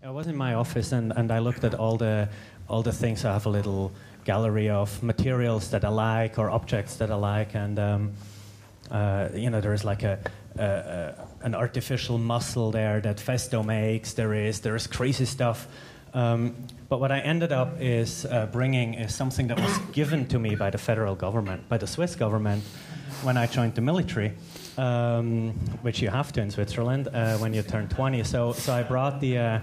I was in my office and I looked at all the things. I have a little gallery of materials that I like or objects that I like, and you know, there is like an artificial muscle there that Festo makes. There is crazy stuff. But what I ended up is bringing is something that was given to me by the federal government, by the Swiss government, when I joined the military, which you have to in Switzerland when you turn 20. So I brought the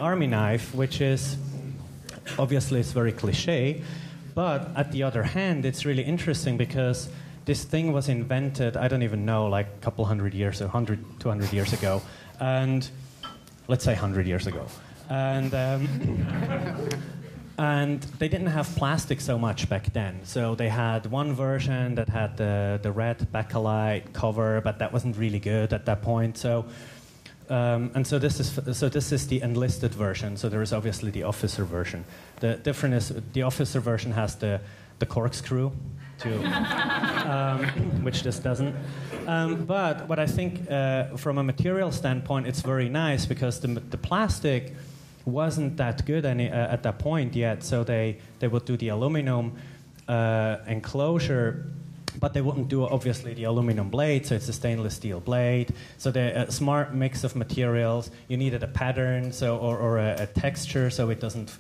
army knife, which is obviously it's very cliche, but at the other hand, it's really interesting because this thing was invented, I don't even know, like a couple hundred years, 100, 200 years ago, and let's say 100 years ago. And and they didn't have plastic so much back then. So they had one version that had the red bakelite cover, but that wasn't really good at that point. So and so this is the enlisted version. So there is obviously the officer version. The difference is the officer version has the corkscrew, which this doesn't. But what I think from a material standpoint, it's very nice because the plastic wasn't that good at that point yet. So they would do the aluminum enclosure, but they wouldn't do obviously the aluminum blade. So it's a stainless steel blade. So the smart mix of materials. You needed a pattern, so or a texture, so it doesn't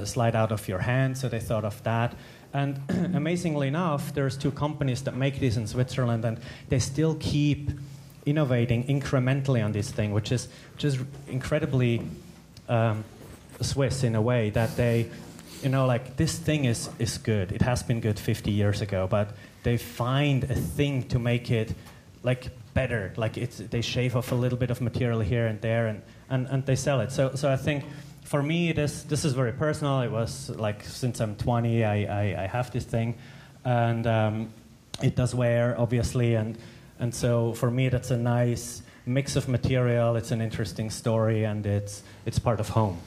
slide out of your hand. So they thought of that. And amazingly enough, there's two companies that make this in Switzerland, and they still keep innovating incrementally on this thing, which is incredibly Swiss in a way, that they, you know, like this thing is good. It has been good 50 years ago, but they find a thing to make it like better. Like they shave off a little bit of material here and there, and they sell it. So I think, for me, this is very personal. It was like since I'm 20, I have this thing, and it does wear, obviously, and so for me, that's a nice mix of material. It's an interesting story, and it's part of home.